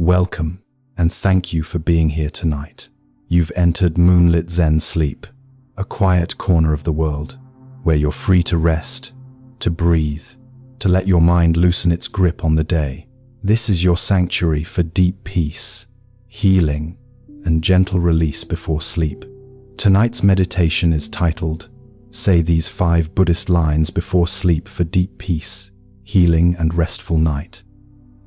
Welcome, and thank you for being here tonight. You've entered Moonlit Zen Sleep, a quiet corner of the world where you're free to rest, to breathe, to let your mind loosen its grip on the day. This is your sanctuary for deep peace, healing, and gentle release before sleep. Tonight's meditation is titled, "Say these 5 Buddhist lines before sleep for deep peace, healing, and restful night."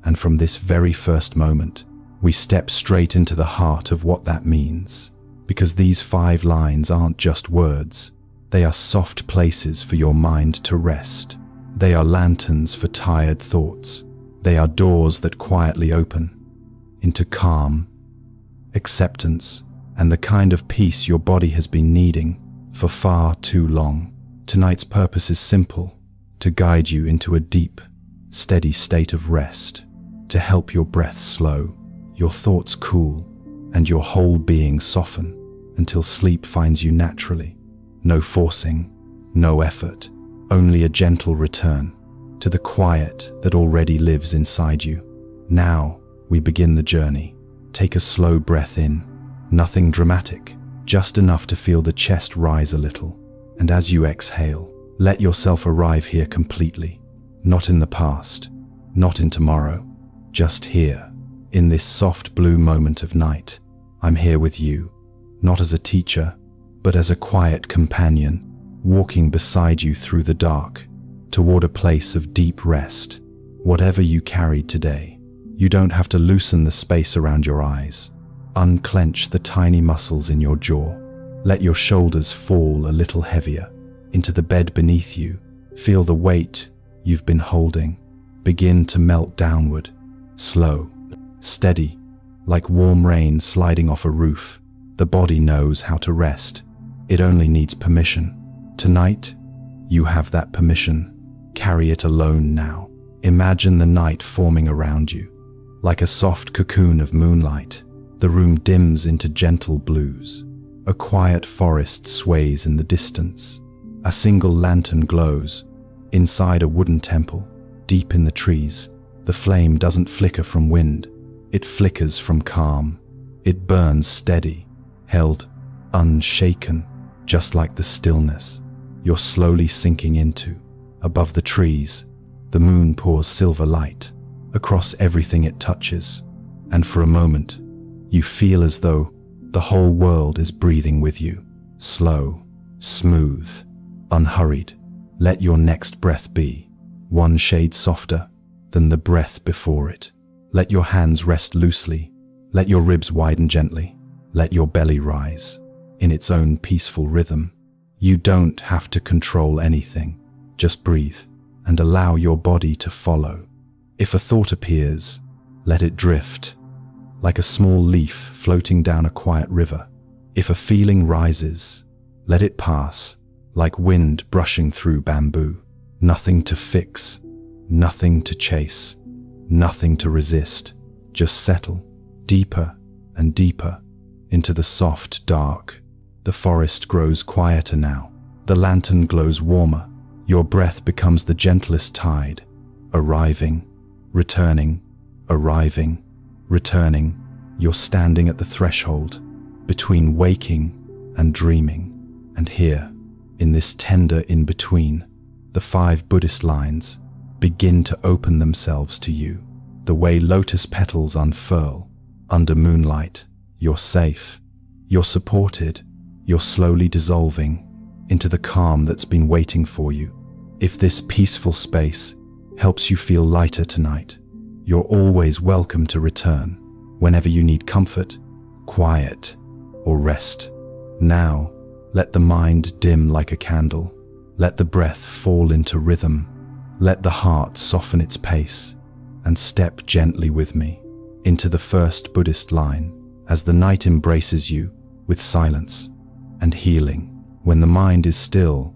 And from this very first moment, we step straight into the heart of what that means. Because these 5 lines aren't just words, they are soft places for your mind to rest. They are lanterns for tired thoughts. They are doors that quietly open into calm, acceptance, and the kind of peace your body has been needing for far too long. Tonight's purpose is simple: to guide you into a deep, steady state of rest, to help your breath slow, your thoughts cool, and your whole being soften until sleep finds you naturally. No forcing, no effort, only a gentle return to the quiet that already lives inside you. Now, we begin the journey. Take a slow breath in. Nothing dramatic, just enough to feel the chest rise a little. And as you exhale, let yourself arrive here completely. Not in the past, not in tomorrow, just here, in this soft blue moment of night. I'm here with you, not as a teacher, but as a quiet companion, walking beside you through the dark, toward a place of deep rest. Whatever you carried today, you don't have to loosen the space around your eyes. Unclench the tiny muscles in your jaw. Let your shoulders fall a little heavier into the bed beneath you. Feel the weight you've been holding begin to melt downward, slow, steady, like warm rain sliding off a roof. The body knows how to rest. It only needs permission. Tonight, you have that permission. Carry it alone now. Imagine the night forming around you, like a soft cocoon of moonlight. The room dims into gentle blues. A quiet forest sways in the distance. A single lantern glows inside a wooden temple, deep in the trees. The flame doesn't flicker from wind. It flickers from calm. It burns steady, held, unshaken, just like the stillness you're slowly sinking into. Above the trees, the moon pours silver light across everything it touches. And for a moment, you feel as though the whole world is breathing with you. Slow, smooth, unhurried. Let your next breath be one shade softer than the breath before it. Let your hands rest loosely. Let your ribs widen gently. Let your belly rise in its own peaceful rhythm. You don't have to control anything. Just breathe and allow your body to follow. If a thought appears, let it drift, like a small leaf floating down a quiet river. If a feeling rises, let it pass, like wind brushing through bamboo. Nothing to fix, nothing to chase, nothing to resist. Just settle deeper and deeper into the soft dark. The forest grows quieter now. The lantern glows warmer. Your breath becomes the gentlest tide, arriving, returning, arriving, returning. You're standing at the threshold between waking and dreaming. And here, in this tender in-between, the 5 Buddhist lines begin to open themselves to you. The way lotus petals unfurl under moonlight. You're safe, you're supported, you're slowly dissolving into the calm that's been waiting for you. If this peaceful space helps you feel lighter tonight, you're always welcome to return whenever you need comfort, quiet, or rest. Now, let the mind dim like a candle. Let the breath fall into rhythm. Let the heart soften its pace and step gently with me into the first Buddhist line as the night embraces you with silence and healing. When the mind is still,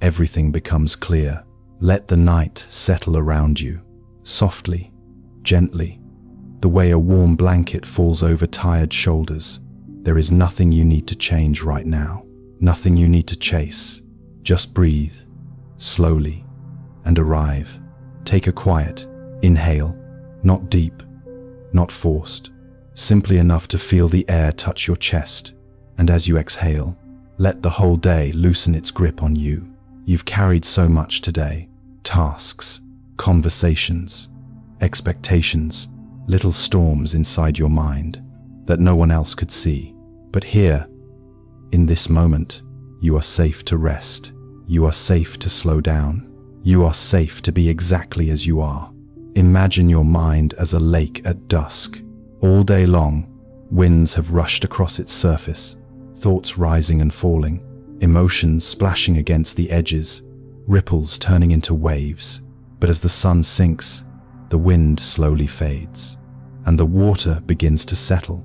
everything becomes clear. Let the night settle around you, softly, gently, the way a warm blanket falls over tired shoulders. There is nothing you need to change right now, nothing you need to chase. Just breathe, slowly, and arrive. Take a quiet inhale, not deep, not forced, simply enough to feel the air touch your chest. And as you exhale, let the whole day loosen its grip on you. You've carried so much today: tasks, conversations, expectations, little storms inside your mind that no one else could see. But here, in this moment, you are safe to rest. You are safe to slow down. You are safe to be exactly as you are. Imagine your mind as a lake at dusk. All day long, winds have rushed across its surface, thoughts rising and falling, emotions splashing against the edges, ripples turning into waves. But as the sun sinks, the wind slowly fades, and the water begins to settle.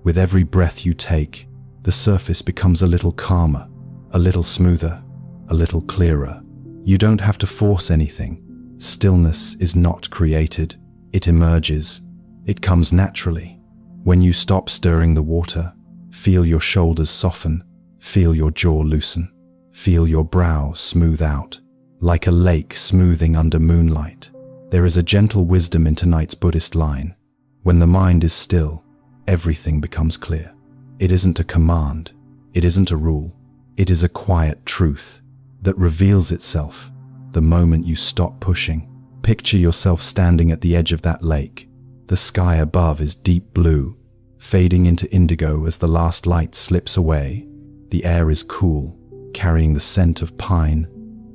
With every breath you take, the surface becomes a little calmer, a little smoother, a little clearer. You don't have to force anything. Stillness is not created. It emerges. It comes naturally. When you stop stirring the water, feel your shoulders soften, feel your jaw loosen, feel your brow smooth out, like a lake smoothing under moonlight. There is a gentle wisdom in tonight's Buddhist line. When the mind is still, everything becomes clear. It isn't a command. It isn't a rule. It is a quiet truth that reveals itself the moment you stop pushing. Picture yourself standing at the edge of that lake. The sky above is deep blue, fading into indigo as the last light slips away. The air is cool, carrying the scent of pine,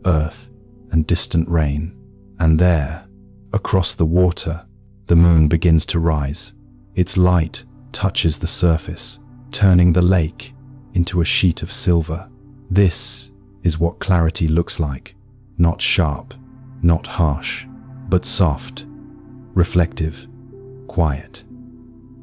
earth, and distant rain. And there, across the water, the moon begins to rise. Its light touches the surface, turning the lake into a sheet of silver. This is what clarity looks like. Not sharp, not harsh, but soft, reflective, quiet.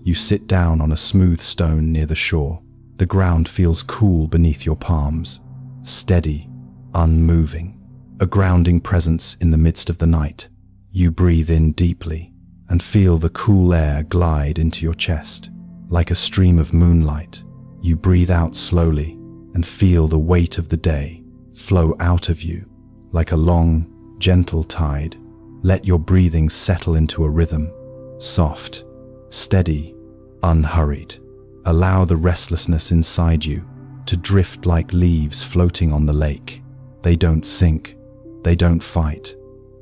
You sit down on a smooth stone near the shore. The ground feels cool beneath your palms, steady, unmoving, a grounding presence in the midst of the night. You breathe in deeply and feel the cool air glide into your chest. Like a stream of moonlight, you breathe out slowly and feel the weight of the day flow out of you like a long, gentle tide. Let your breathing settle into a rhythm, soft, steady, unhurried. Allow the restlessness inside you to drift like leaves floating on the lake. They don't sink, they don't fight,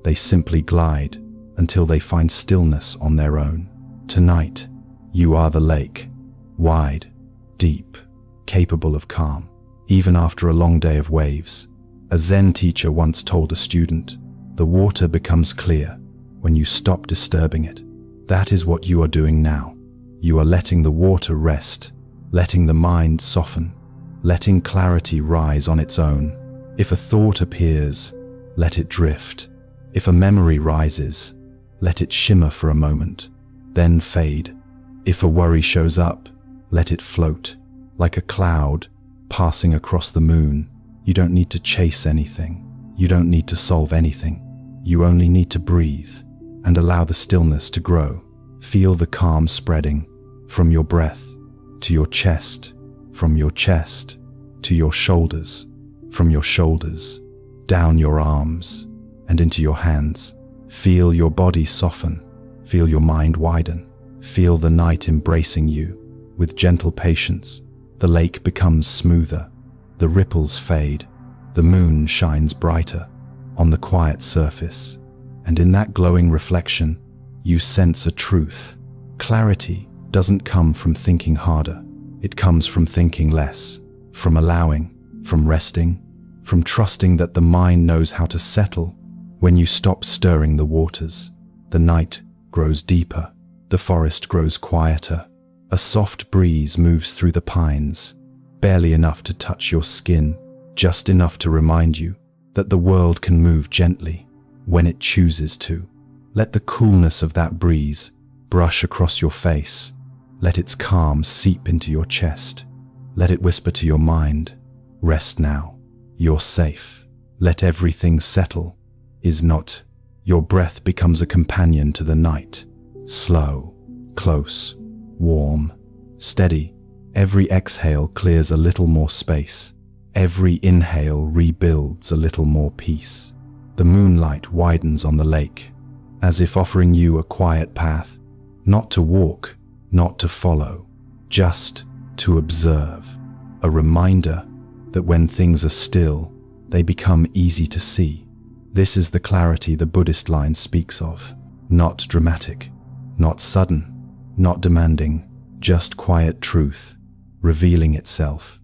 they simply glide until they find stillness on their own. Tonight, you are the lake, wide, deep, capable of calm, even after a long day of waves. A Zen teacher once told a student, "The water becomes clear when you stop disturbing it." That is what you are doing now. You are letting the water rest, letting the mind soften, letting clarity rise on its own. If a thought appears, let it drift. If a memory rises, let it shimmer for a moment, then fade. If a worry shows up, let it float, like a cloud passing across the moon. You don't need to chase anything. You don't need to solve anything. You only need to breathe and allow the stillness to grow. Feel the calm spreading from your breath to your chest, from your chest to your shoulders, from your shoulders down your arms and into your hands. Feel your body soften. Feel your mind widen. Feel the night embracing you with gentle patience. The lake becomes smoother. The ripples fade. The moon shines brighter on the quiet surface. And in that glowing reflection, you sense a truth. Clarity doesn't come from thinking harder. It comes from thinking less, from allowing, from resting, from trusting that the mind knows how to settle. When you stop stirring the waters, the night grows deeper. The forest grows quieter. A soft breeze moves through the pines, barely enough to touch your skin, just enough to remind you that the world can move gently when it chooses to. Let the coolness of that breeze brush across your face. Let its calm seep into your chest. Let it whisper to your mind, "Rest now. You're safe. Let everything settle." Is not. Your breath becomes a companion to the night. Slow, close, warm, steady. Every exhale clears a little more space. Every inhale rebuilds a little more peace. The moonlight widens on the lake, as if offering you a quiet path, Not to walk, not to follow, just to observe. A reminder that when things are still, they become easy to see. This is the clarity the Buddhist line speaks of. Not dramatic, not sudden, not demanding, just quiet truth, revealing itself.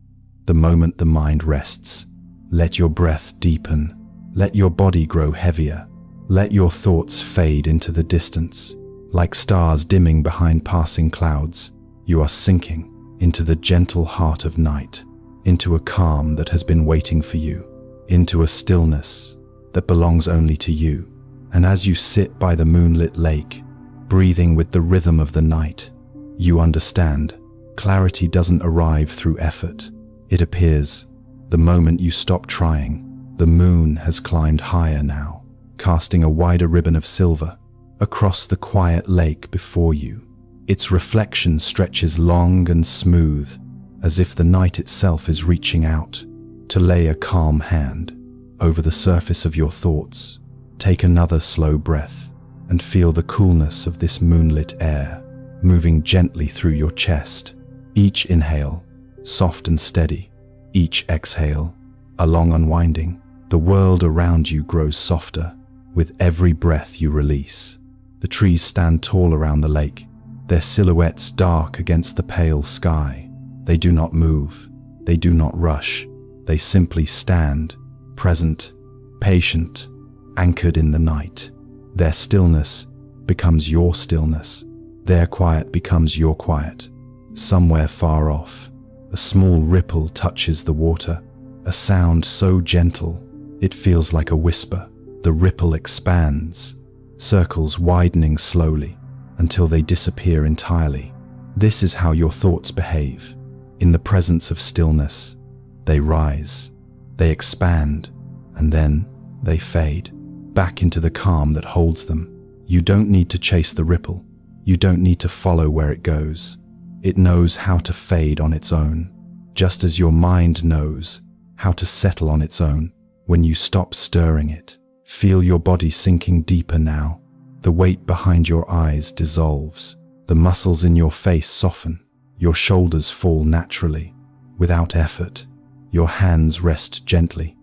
The moment the mind rests, let your breath deepen, let your body grow heavier, let your thoughts fade into the distance. Like stars dimming behind passing clouds, you are sinking into the gentle heart of night, into a calm that has been waiting for you, into a stillness that belongs only to you. And as you sit by the moonlit lake, breathing with the rhythm of the night, you understand, clarity doesn't arrive through effort. It appears the moment you stop trying. The moon has climbed higher now, casting a wider ribbon of silver across the quiet lake before you. Its reflection stretches long and smooth, as if the night itself is reaching out to lay a calm hand over the surface of your thoughts. Take another slow breath and feel the coolness of this moonlit air moving gently through your chest. Each inhale, soft and steady. Each exhale, a long unwinding. The world around you grows softer with every breath you release. The trees stand tall around the lake, their silhouettes dark against the pale sky. They do not move, they do not rush, they simply stand, present, patient, anchored in the night. Their stillness becomes your stillness, their quiet becomes your quiet. Somewhere far off, a small ripple touches the water, a sound so gentle, it feels like a whisper. The ripple expands, circles widening slowly until they disappear entirely. This is how your thoughts behave. In the presence of stillness, they rise, they expand, and then they fade back into the calm that holds them. You don't need to chase the ripple. You don't need to follow where it goes. It knows how to fade on its own, just as your mind knows how to settle on its own when you stop stirring it. Feel your body sinking deeper now. The weight behind your eyes dissolves. The muscles in your face soften. Your shoulders fall naturally, without effort. Your hands rest gently,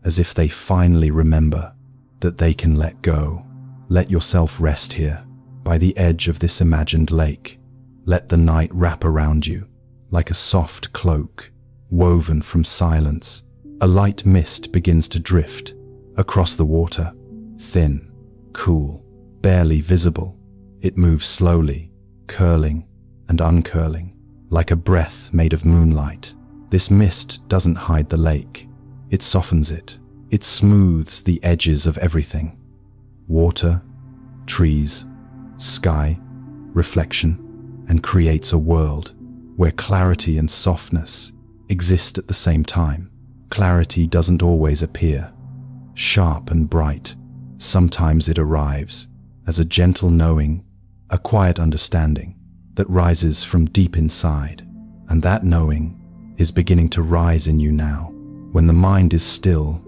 as if they finally remember that they can let go. Let yourself rest here, by the edge of this imagined lake. Let the night wrap around you, like a soft cloak, woven from silence. A light mist begins to drift across the water, thin, cool, barely visible. It moves slowly, curling and uncurling, like a breath made of moonlight. This mist doesn't hide the lake. It softens it. It smooths the edges of everything. Water, trees, sky, reflection, and creates a world where clarity and softness exist at the same time. Clarity doesn't always appear sharp and bright. Sometimes it arrives as a gentle knowing, a quiet understanding that rises from deep inside. And that knowing is beginning to rise in you now. When the mind is still,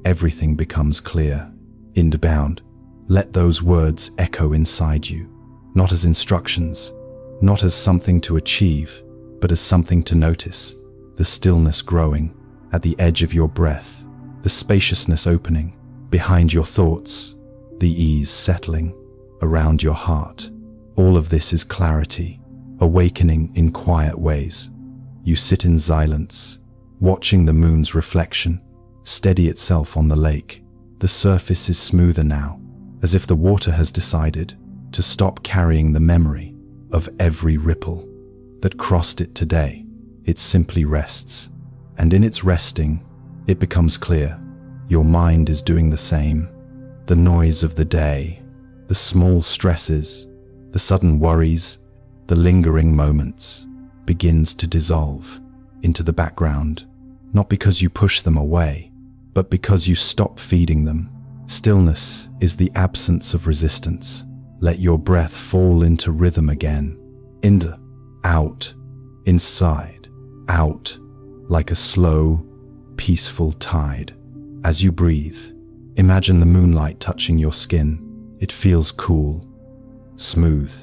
everything becomes clear. Inbound, let those words echo inside you, not as instructions, not as something to achieve, but as something to notice. The stillness growing at the edge of your breath, the spaciousness opening behind your thoughts, the ease settling around your heart. All of this is clarity, awakening in quiet ways. You sit in silence, watching the moon's reflection steady itself on the lake. The surface is smoother now, as if the water has decided to stop carrying the memory of every ripple that crossed it today. It simply rests, and in its resting, it becomes clear. Your mind is doing the same. The noise of the day, the small stresses, the sudden worries, the lingering moments begins to dissolve into the background, not because you push them away, but because you stop feeding them. Stillness is the absence of resistance. Let your breath fall into rhythm again. In, out, inside, out, like a slow, peaceful tide. As you breathe, imagine the moonlight touching your skin. It feels cool, smooth,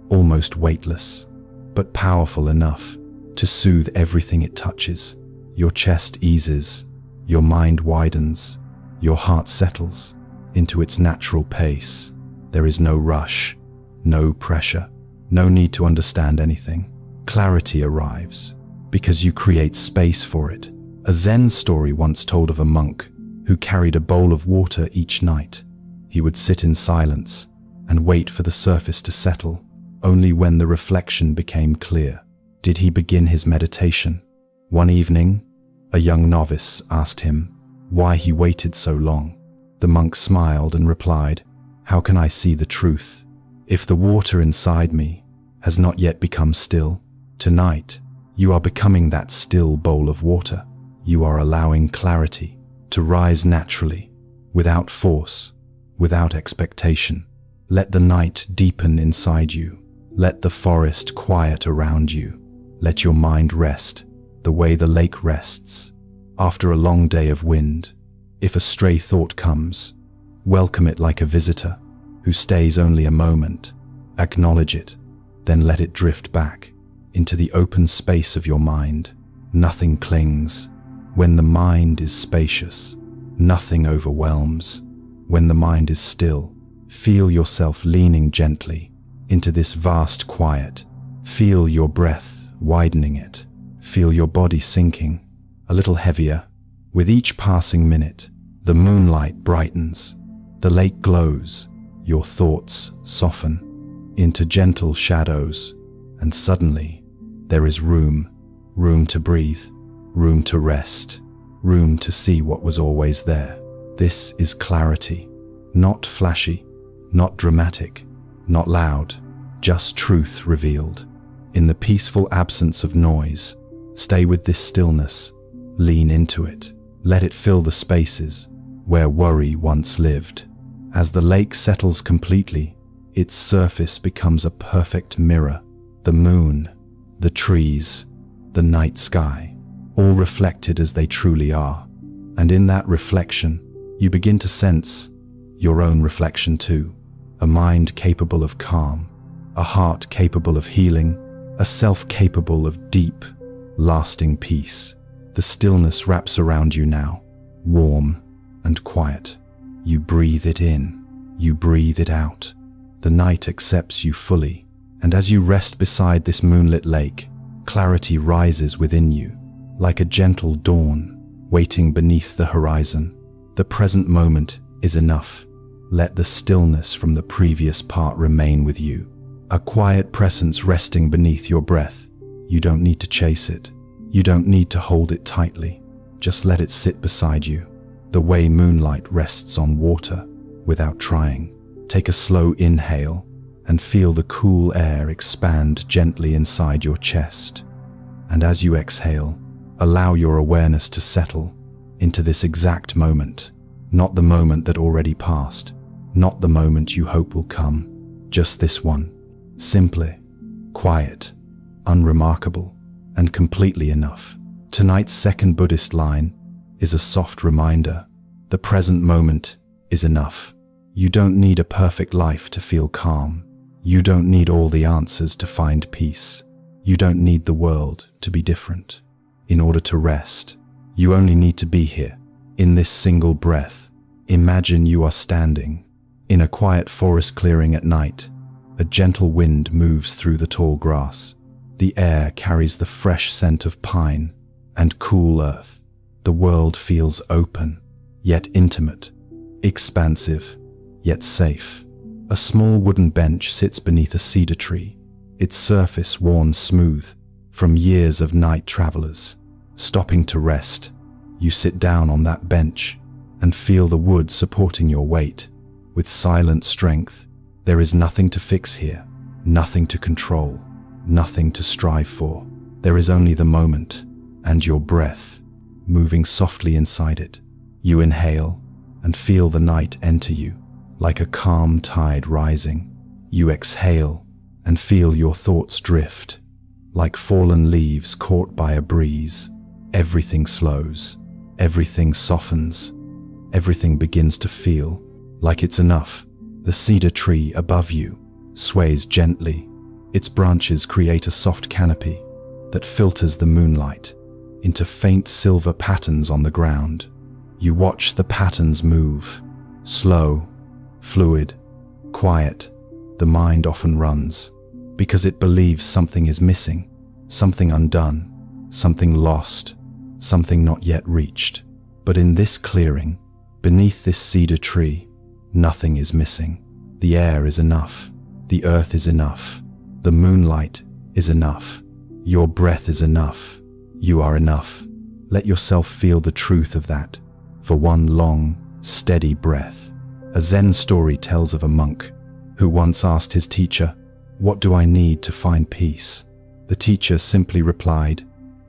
almost weightless, but powerful enough to soothe everything it touches. Your chest eases, your mind widens, your heart settles into its natural pace. There is no rush, no pressure, no need to understand anything. Clarity arrives because you create space for it. A Zen story once told of a monk who carried a bowl of water each night. He would sit in silence and wait for the surface to settle. Only when the reflection became clear did he begin his meditation. One evening, a young novice asked him why he waited so long. The monk smiled and replied, "How can I see the truth if the water inside me has not yet become still? Tonight, you are becoming that still bowl of water. You are allowing clarity to rise naturally, without force, without expectation. Let the night deepen inside you. Let the forest quiet around you. Let your mind rest the way the lake rests after a long day of wind. If a stray thought comes, welcome it like a visitor who stays only a moment. Acknowledge it, then let it drift back into the open space of your mind. Nothing clings. When the mind is spacious, nothing overwhelms. When the mind is still, feel yourself leaning gently into this vast quiet. Feel your breath widening it. Feel your body sinking a little heavier. With each passing minute, the moonlight brightens, the lake glows, your thoughts soften into gentle shadows, and suddenly there is room to breathe, room to rest, room to see what was always there. This is clarity, not flashy, not dramatic, not loud, just truth revealed. In the peaceful absence of noise, stay with this stillness, lean into it, let it fill the spaces where worry once lived. As the lake settles completely, its surface becomes a perfect mirror. The moon, the trees, the night sky, all reflected as they truly are. And in that reflection, you begin to sense your own reflection too. A mind capable of calm, a heart capable of healing, a self capable of deep, lasting peace. The stillness wraps around you now, warm and quiet. You breathe it in, you breathe it out. The night accepts you fully, and as you rest beside this moonlit lake, clarity rises within you, like a gentle dawn waiting beneath the horizon. The present moment is enough. Let the stillness from the previous part remain with you, a quiet presence resting beneath your breath. You don't need to chase it. You don't need to hold it tightly. Just let it sit beside you, the way moonlight rests on water without trying. Take a slow inhale and feel the cool air expand gently inside your chest. And as you exhale, allow your awareness to settle into this exact moment, not the moment that already passed, not the moment you hope will come, just this one, simply, quiet, unremarkable, and completely enough. Tonight's second Buddhist line is a soft reminder. The present moment is enough. You don't need a perfect life to feel calm. You don't need all the answers to find peace. You don't need the world to be different. In order to rest, you only need to be here, in this single breath. Imagine you are standing in a quiet forest clearing at night. A gentle wind moves through the tall grass. The air carries the fresh scent of pine and cool earth. The world feels open, yet intimate, expansive, yet safe. A small wooden bench sits beneath a cedar tree, its surface worn smooth from years of night travelers. Stopping to rest, you sit down on that bench and feel the wood supporting your weight. With silent strength, there is nothing to fix here, nothing to control, nothing to strive for. There is only the moment and your breath moving softly inside it. You inhale and feel the night enter you like a calm tide rising. You exhale and feel your thoughts drift like fallen leaves caught by a breeze. Everything slows, everything softens, everything begins to feel like it's enough. The cedar tree above you sways gently, Its branches create a soft canopy that filters the moonlight into faint silver patterns on the ground. You watch the patterns move, slow, fluid, quiet. The mind often runs because it believes something is missing, something undone, something lost, something not yet reached. But in this clearing, beneath this cedar tree, nothing is missing. The air is enough. The earth is enough. The moonlight is enough. Your breath is enough. You are enough. Let yourself feel the truth of that for one long, steady breath. A Zen story tells of a monk who once asked his teacher, "What do I need to find peace?" The teacher simply replied,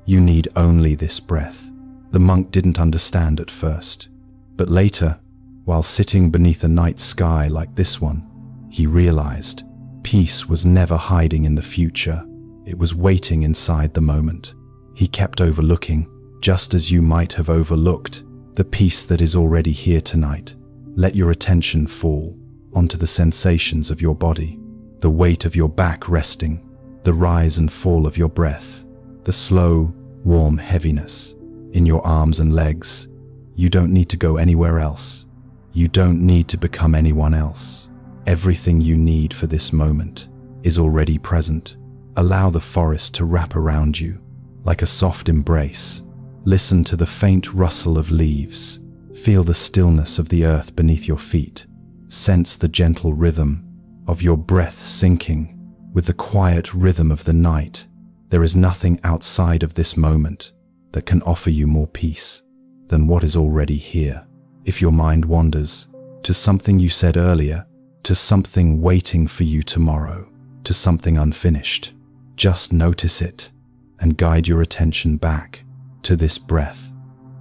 "You need only this breath." The monk didn't understand at first, but later, while sitting beneath a night sky like this one, he realized peace was never hiding in the future. It was waiting inside the moment. He kept overlooking, just as you might have overlooked, the peace that is already here tonight. Let your attention fall onto the sensations of your body, the weight of your back resting, the rise and fall of your breath, the slow, warm heaviness in your arms and legs. You don't need to go anywhere else. You don't need to become anyone else. Everything you need for this moment is already present. Allow the forest to wrap around you like a soft embrace. Listen to the faint rustle of leaves. Feel the stillness of the earth beneath your feet. Sense the gentle rhythm of your breath syncing with the quiet rhythm of the night. There is nothing outside of this moment that can offer you more peace than what is already here. If your mind wanders to something you said earlier, to something waiting for you tomorrow, to something unfinished, just notice it and guide your attention back to this breath,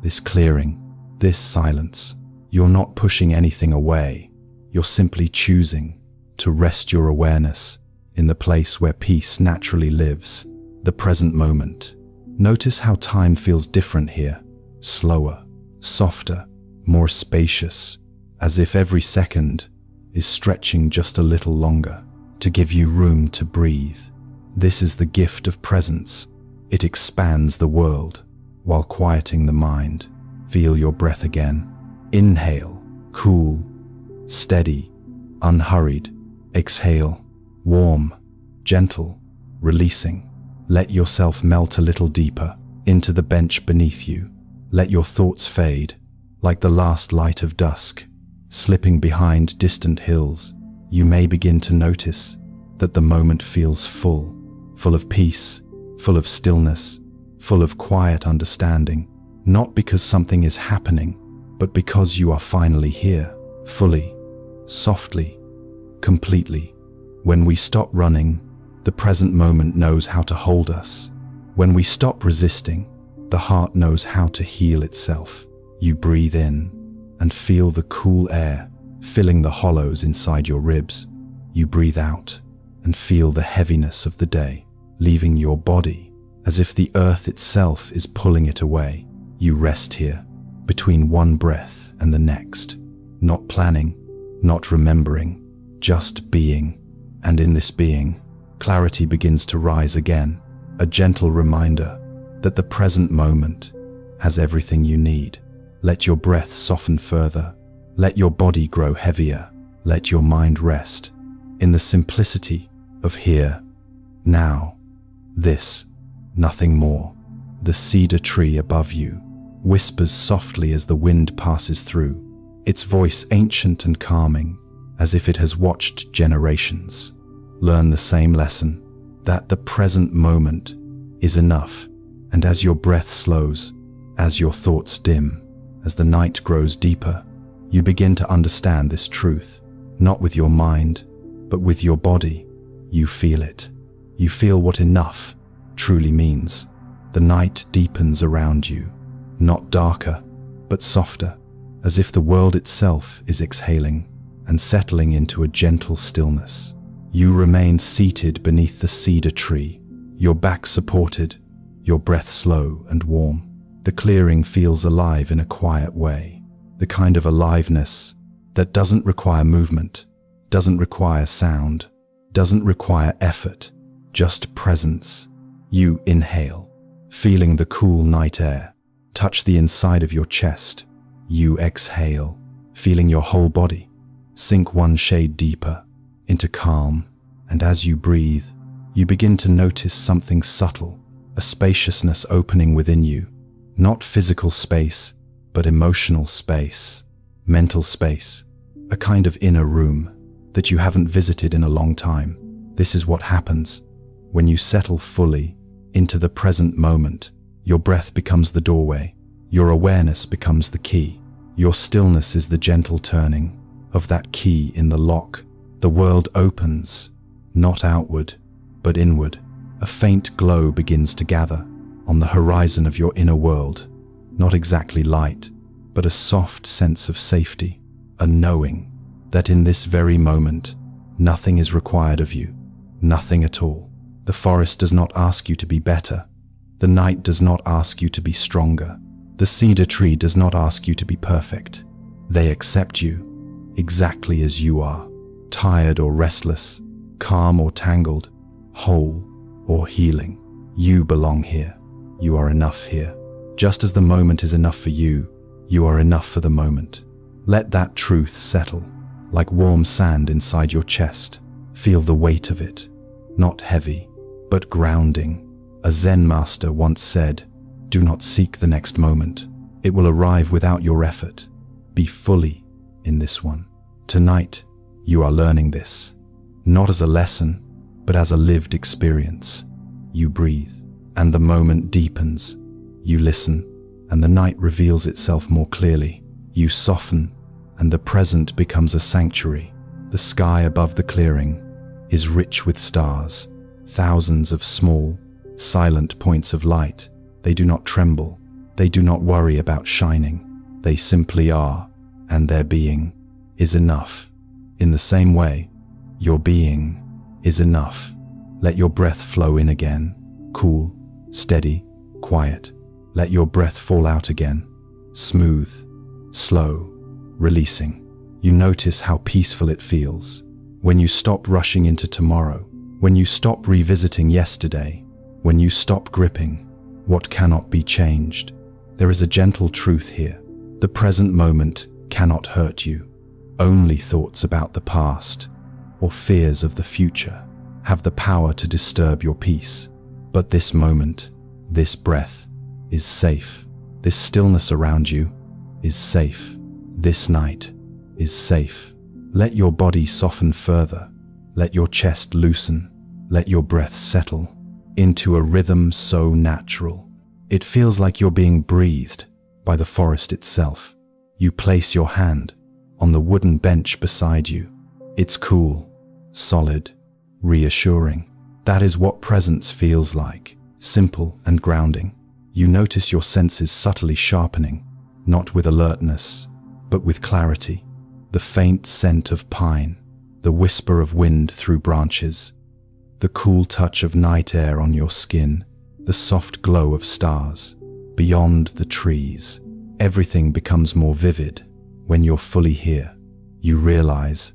this clearing, this silence. You're not pushing anything away. You're simply choosing to rest your awareness in the place where peace naturally lives, the present moment. Notice how time feels different here, slower, softer, more spacious, as if every second is stretching just a little longer to give you room to breathe. This is the gift of presence. It expands the world while quieting the mind. Feel your breath again. Inhale, cool, steady, unhurried. Exhale, warm, gentle, releasing. Let yourself melt a little deeper into the bench beneath you. Let your thoughts fade like the last light of dusk. Slipping behind distant hills, you may begin to notice that the moment feels full of peace, full of stillness, full of quiet understanding, not because something is happening, but because you are finally here, fully, softly, completely. When we stop running, the present moment knows how to hold us. When we stop resisting, the heart knows how to heal itself. You breathe in and feel the cool air filling the hollows inside your ribs. You breathe out and feel the heaviness of the day leaving your body, as if the earth itself is pulling it away. You rest here, between one breath and the next, not planning, not remembering, just being. And in this being, clarity begins to rise again, a gentle reminder that the present moment has everything you need. Let your breath soften further. Let your body grow heavier. Let your mind rest in the simplicity of here, now, this, nothing more. The cedar tree above you whispers softly as the wind passes through, its voice ancient and calming, as if it has watched generations. Learn the same lesson, that the present moment is enough. And as your breath slows, as your thoughts dim, as the night grows deeper, you begin to understand this truth, not with your mind, but with your body. You feel it. You feel what enough truly means. The night deepens around you, not darker, but softer, as if the world itself is exhaling and settling into a gentle stillness. You remain seated beneath the cedar tree, your back supported, your breath slow and warm. The clearing feels alive in a quiet way, the kind of aliveness that doesn't require movement, doesn't require sound, doesn't require effort. just presence. You inhale, feeling the cool night air touch the inside of your chest. You exhale, feeling your whole body sink one shade deeper into calm. And as you breathe, you begin to notice something subtle, a spaciousness opening within you. Not physical space, but emotional space, mental space, a kind of inner room that you haven't visited in a long time. This is what happens when you settle fully into the present moment. Your breath becomes the doorway. Your awareness becomes the key. Your stillness is the gentle turning of that key in the lock. The world opens, not outward, but inward. A faint glow begins to gather on the horizon of your inner world. Not exactly light, but a soft sense of safety, a knowing that in this very moment, nothing is required of you, nothing at all. The forest does not ask you to be better. The night does not ask you to be stronger. The cedar tree does not ask you to be perfect. They accept you exactly as you are, tired or restless, calm or tangled, whole or healing. You belong here. You are enough here. Just as the moment is enough for you, you are enough for the moment. Let that truth settle, like warm sand inside your chest. Feel the weight of it, not heavy, but grounding. A Zen master once said, "Do not seek the next moment. It will arrive without your effort. Be fully in this one." Tonight, you are learning this, not as a lesson, but as a lived experience. You breathe, and the moment deepens. You listen, and the night reveals itself more clearly. You soften, and the present becomes a sanctuary. The sky above the clearing is rich with stars, thousands of small, silent points of light. They do not tremble. They do not worry about shining. They simply are, and their being is enough. In the same way, your being is enough. Let your breath flow in again, cool, steady, quiet. Let your breath fall out again, smooth, slow, releasing. You notice how peaceful it feels when you stop rushing into tomorrow, when you stop revisiting yesterday, when you stop gripping what cannot be changed. There is a gentle truth here. The present moment cannot hurt you. Only thoughts about the past or fears of the future have the power to disturb your peace. But this moment, this breath, is safe. This stillness around you is safe. This night is safe. Let your body soften further. Let your chest loosen. Let your breath settle into a rhythm so natural. It feels like you're being breathed by the forest itself. You place your hand on the wooden bench beside you. It's cool, solid, reassuring. That is what presence feels like, simple and grounding. You notice your senses subtly sharpening, not with alertness, but with clarity. The faint scent of pine, the whisper of wind through branches, the cool touch of night air on your skin, the soft glow of stars. Beyond the trees, everything becomes more vivid. When you're fully here, you realize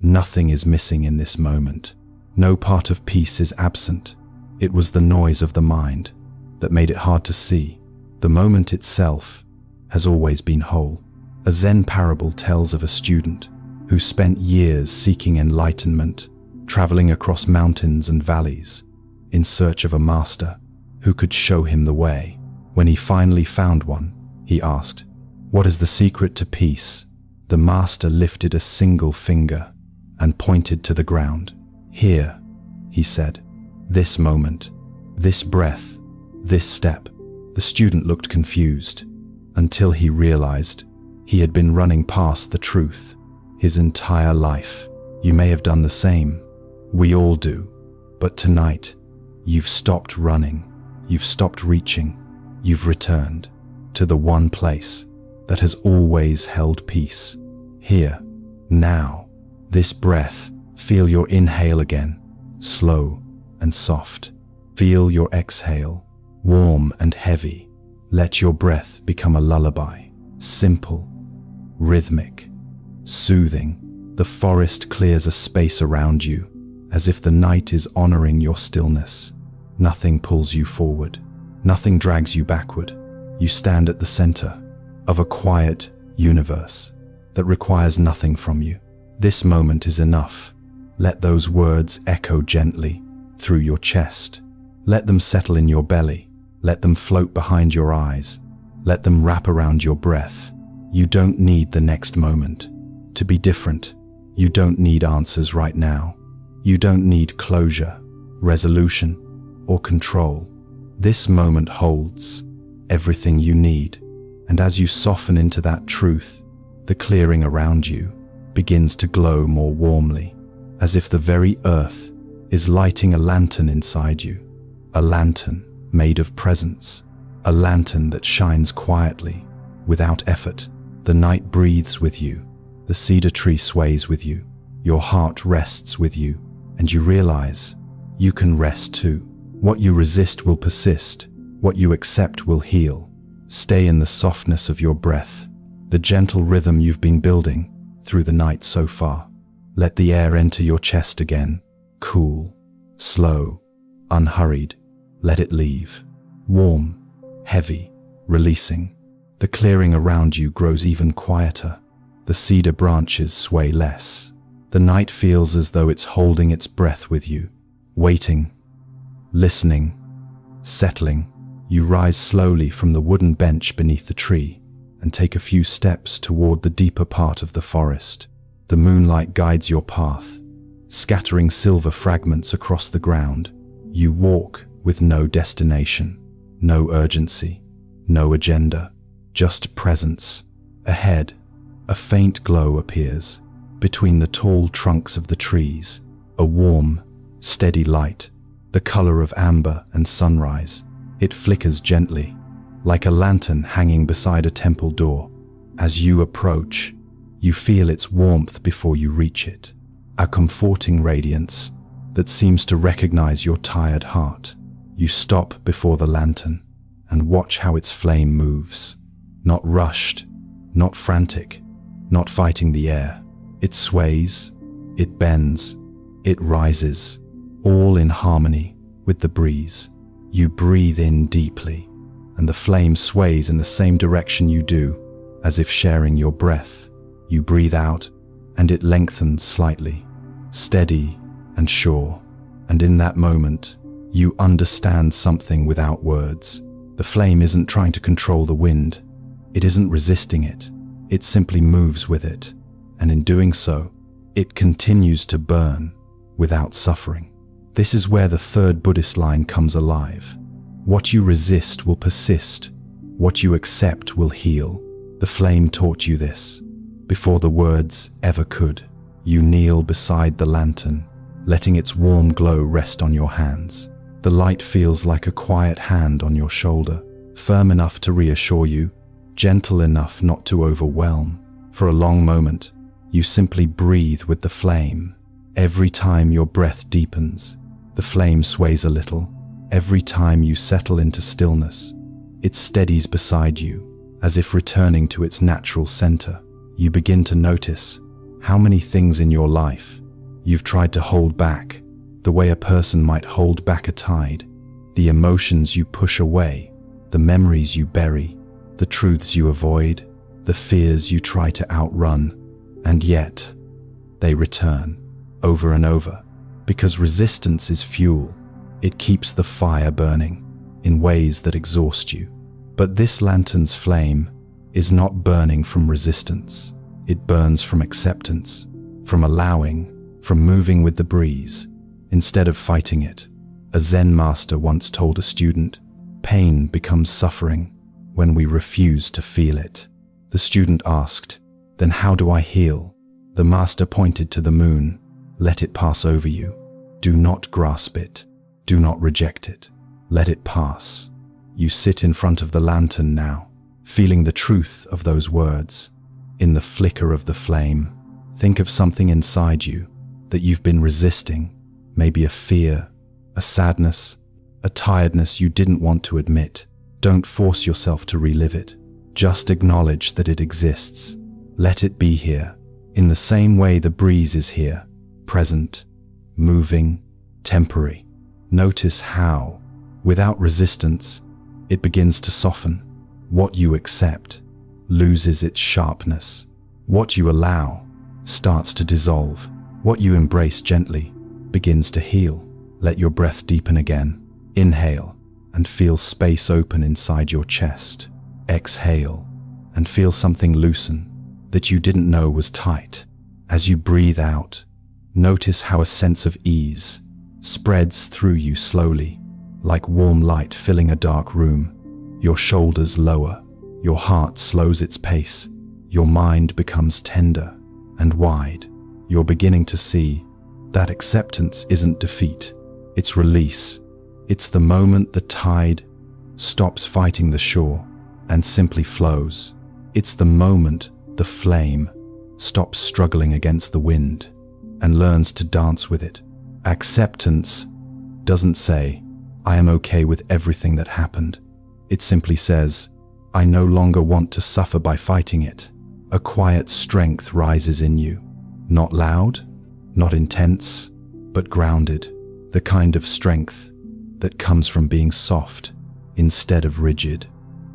nothing is missing in this moment. No part of peace is absent. It was the noise of the mind that made it hard to see. The moment itself has always been whole. A Zen parable tells of a student who spent years seeking enlightenment, traveling across mountains and valleys in search of a master who could show him the way. When he finally found one, he asked, "What is the secret to peace?" The master lifted a single finger and pointed to the ground. "Here," he said, "this moment, this breath, this step." The student looked confused until he realized he had been running past the truth his entire life. You may have done the same. We all do. But tonight, you've stopped running. You've stopped reaching. You've returned to the one place that has always held peace. Here, now, this breath. Feel your inhale again, slow and soft. Feel your exhale, warm and heavy. Let your breath become a lullaby, simple, rhythmic, soothing. The forest clears a space around you, as if the night is honoring your stillness. Nothing pulls you forward. Nothing drags you backward. You stand at the center of a quiet universe that requires nothing from you. This moment is enough. Let those words echo gently through your chest. Let them settle in your belly. Let them float behind your eyes. Let them wrap around your breath. You don't need the next moment to be different. You don't need answers right now. You don't need closure, resolution, or control. This moment holds everything you need. And as you soften into that truth, the clearing around you begins to glow more warmly, as if the very earth is lighting a lantern inside you. A lantern made of presence. A lantern that shines quietly, without effort. The night breathes with you. The cedar tree sways with you. Your heart rests with you, and you realize you can rest too. What you resist will persist. What you accept will heal. Stay in the softness of your breath, the gentle rhythm you've been building through the night so far. Let the air enter your chest again, cool, slow, unhurried. Let it leave, warm, heavy, releasing. The clearing around you grows even quieter. The cedar branches sway less. The night feels as though it's holding its breath with you, waiting, listening, settling. You rise slowly from the wooden bench beneath the tree and take a few steps toward the deeper part of the forest. The moonlight guides your path, scattering silver fragments across the ground. You walk with no destination, no urgency, no agenda, just presence. Ahead, a faint glow appears between the tall trunks of the trees, a warm, steady light, the color of amber and sunrise. It flickers gently, like a lantern hanging beside a temple door. As you approach, you feel its warmth before you reach it, a comforting radiance that seems to recognize your tired heart. You stop before the lantern and watch how its flame moves, not rushed, not frantic, not fighting the air. It sways, it bends, it rises, all in harmony with the breeze. You breathe in deeply, and the flame sways in the same direction you do, as if sharing your breath. You breathe out, and it lengthens slightly, steady and sure. And in that moment, you understand something without words. The flame isn't trying to control the wind. It isn't resisting it. It simply moves with it. And in doing so, it continues to burn without suffering. This is where the third Buddhist line comes alive. What you resist will persist. What you accept will heal. The flame taught you this before the words ever could. You kneel beside the lantern, letting its warm glow rest on your hands. The light feels like a quiet hand on your shoulder, firm enough to reassure you, gentle enough not to overwhelm. For a long moment, you simply breathe with the flame. Every time your breath deepens, the flame sways a little. Every time you settle into stillness, it steadies beside you, as if returning to its natural center. You begin to notice how many things in your life you've tried to hold back, the way a person might hold back a tide. The emotions you push away, the memories you bury, the truths you avoid, the fears you try to outrun, and yet they return over and over. Because resistance is fuel, it keeps the fire burning in ways that exhaust you. But this lantern's flame is not burning from resistance. It burns from acceptance, from allowing, from moving with the breeze, instead of fighting it. A Zen master once told a student, "Pain becomes suffering when we refuse to feel it." The student asked, "Then how do I heal?" The master pointed to the moon. "Let it pass over you. Do not grasp it. Do not reject it. Let it pass." You sit in front of the lantern now, feeling the truth of those words. In the flicker of the flame, think of something inside you that you've been resisting, maybe a fear, a sadness, a tiredness you didn't want to admit. Don't force yourself to relive it. Just acknowledge that it exists. Let it be here, in the same way the breeze is here, present, moving, temporary. Notice how, without resistance, it begins to soften. What you accept loses its sharpness. What you allow starts to dissolve. What you embrace gently begins to heal. Let your breath deepen again. Inhale and feel space open inside your chest. Exhale and feel something loosen that you didn't know was tight. As you breathe out, notice how a sense of ease spreads through you slowly, like warm light filling a dark room. Your shoulders lower, your heart slows its pace, your mind becomes tender and wide. You're beginning to see that acceptance isn't defeat, it's release. It's the moment the tide stops fighting the shore and simply flows. It's the moment the flame stops struggling against the wind and learns to dance with it. Acceptance doesn't say, "I am okay with everything that happened." It simply says, "I no longer want to suffer by fighting it." A quiet strength rises in you. Not loud, not intense, but grounded. The kind of strength that comes from being soft instead of rigid.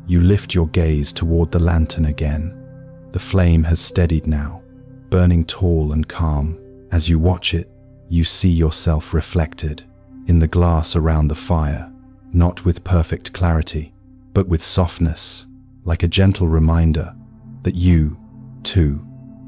You lift your gaze toward the lantern again. The flame has steadied now, burning tall and calm. As you watch it, you see yourself reflected in the glass around the fire, not with perfect clarity, but with softness, like a gentle reminder that you, too,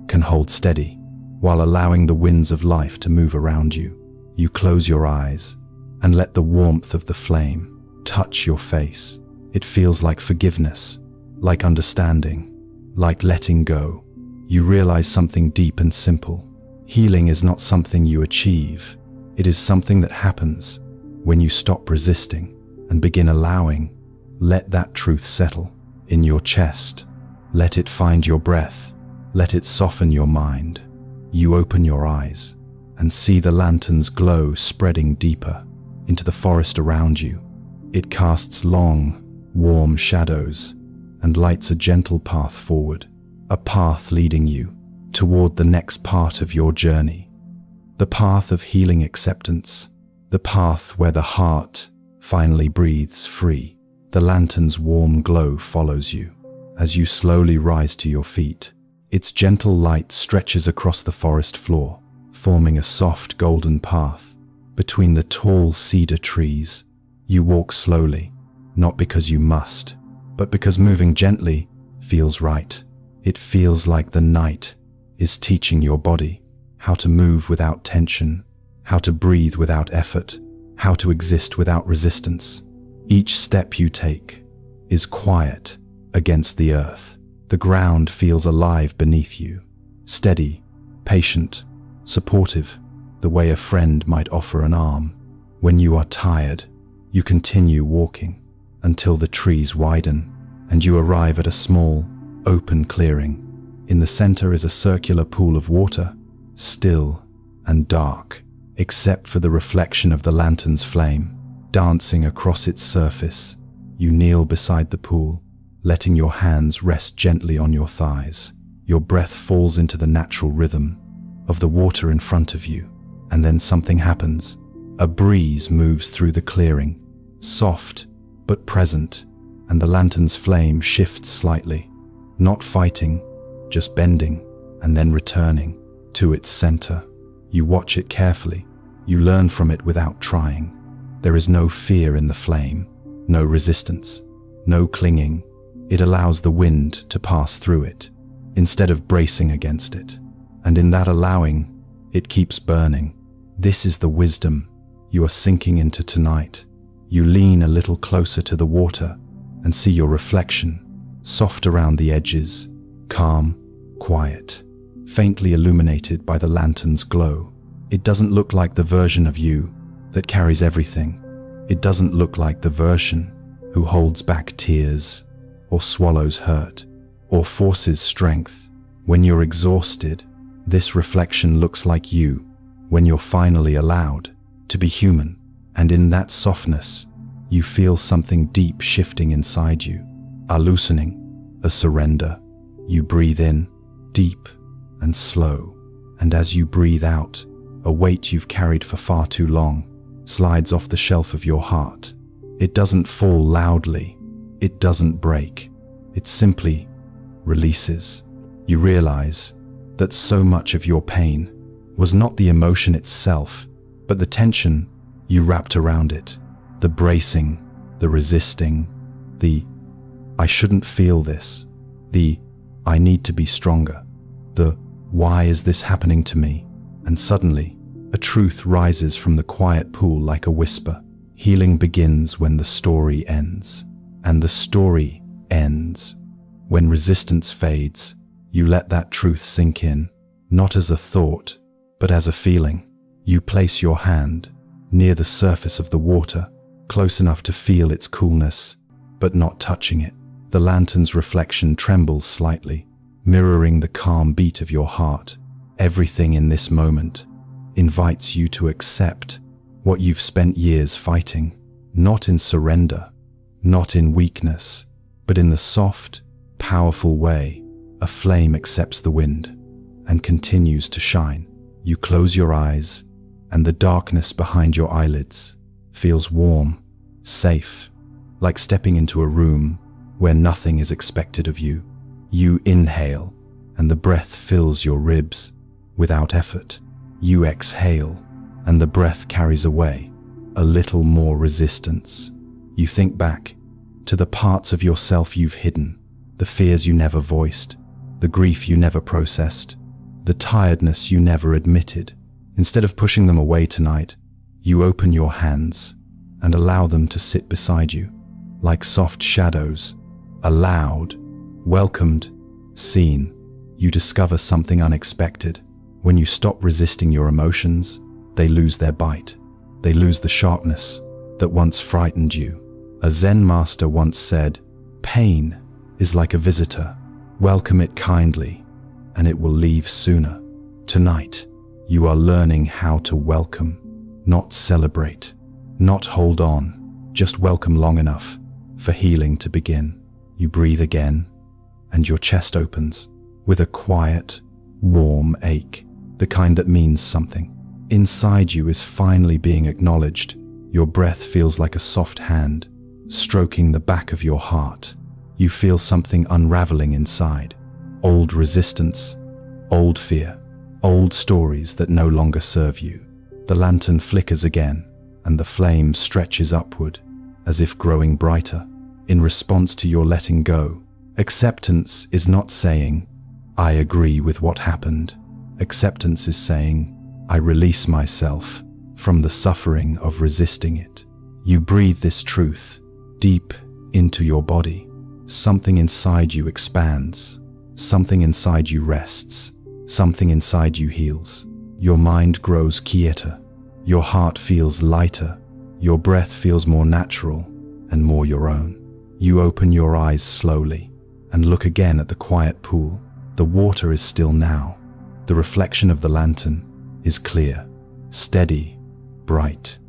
can hold steady while allowing the winds of life to move around you. You close your eyes and let the warmth of the flame touch your face. It feels like forgiveness, like understanding, like letting go. You realize something deep and simple. Healing is not something you achieve. It is something that happens when you stop resisting and begin allowing. Let that truth settle in your chest. Let it find your breath. Let it soften your mind. You open your eyes and see the lantern's glow spreading deeper into the forest around you. It casts long, warm shadows and lights a gentle path forward, a path leading you toward the next part of your journey, the path of healing acceptance, the path where the heart finally breathes free. The lantern's warm glow follows you as you slowly rise to your feet. Its gentle light stretches across the forest floor, forming a soft golden path between the tall cedar trees. You walk slowly, not because you must, but because moving gently feels right. It feels like the night is teaching your body how to move without tension, how to breathe without effort, how to exist without resistance. Each step you take is quiet against the earth. The ground feels alive beneath you, steady, patient, supportive, the way a friend might offer an arm. When you are tired, you continue walking until the trees widen and you arrive at a small, open clearing. In the center is a circular pool of water, still and dark, except for the reflection of the lantern's flame dancing across its surface. You kneel beside the pool, letting your hands rest gently on your thighs. Your breath falls into the natural rhythm of the water in front of you, and then something happens. A breeze moves through the clearing, soft but present, and the lantern's flame shifts slightly, not fighting, just bending and then returning to its center. You watch it carefully. You learn from it without trying. There is no fear in the flame, no resistance, no clinging. It allows the wind to pass through it, instead of bracing against it. And in that allowing, it keeps burning. This is the wisdom you are sinking into tonight. You lean a little closer to the water and see your reflection, soft around the edges, calm, quiet, faintly illuminated by the lantern's glow. It doesn't look like the version of you that carries everything. It doesn't look like the version who holds back tears or swallows hurt or forces strength. When you're exhausted, this reflection looks like you when you're finally allowed to be human. And in that softness, you feel something deep shifting inside you, a loosening, a surrender. You breathe in, deep and slow, and as you breathe out, a weight you've carried for far too long, slides off the shelf of your heart. It doesn't fall loudly. It doesn't break. It simply releases. You realize that so much of your pain was not the emotion itself, but the tension you wrapped around it. The bracing, the resisting, the "I shouldn't feel this," the "I need to be stronger," the "Why is this happening to me?" And suddenly, a truth rises from the quiet pool like a whisper. Healing begins when the story ends. And the story ends when resistance fades. You let that truth sink in, not as a thought, but as a feeling. You place your hand near the surface of the water, close enough to feel its coolness, but not touching it. The lantern's reflection trembles slightly, mirroring the calm beat of your heart. Everything in this moment invites you to accept what you've spent years fighting, not in surrender, not in weakness, but in the soft, powerful way a flame accepts the wind and continues to shine. You close your eyes, and the darkness behind your eyelids feels warm, safe, like stepping into a room where nothing is expected of you. You inhale, and the breath fills your ribs without effort. You exhale, and the breath carries away a little more resistance. You think back to the parts of yourself you've hidden, the fears you never voiced, the grief you never processed, the tiredness you never admitted. Instead of pushing them away tonight, you open your hands and allow them to sit beside you, like soft shadows, allowed, welcomed, seen. You discover something unexpected. When you stop resisting your emotions, they lose their bite. They lose the sharpness that once frightened you. A Zen master once said, "Pain is like a visitor. Welcome it kindly, and it will leave sooner." Tonight, you are learning how to welcome, not celebrate, not hold on, just welcome long enough for healing to begin. You breathe again, and your chest opens with a quiet, warm ache, the kind that means something. Inside you is finally being acknowledged. Your breath feels like a soft hand stroking the back of your heart. You feel something unraveling inside. Old resistance, old fear, old stories that no longer serve you. The lantern flickers again, and the flame stretches upward, as if growing brighter. In response to your letting go, acceptance is not saying, "I agree with what happened." Acceptance is saying, "I release myself from the suffering of resisting it." You breathe this truth deep into your body. Something inside you expands. Something inside you rests. Something inside you heals. Your mind grows quieter. Your heart feels lighter. Your breath feels more natural and more your own. You open your eyes slowly and look again at the quiet pool. The water is still now. The reflection of the lantern is clear, steady, bright,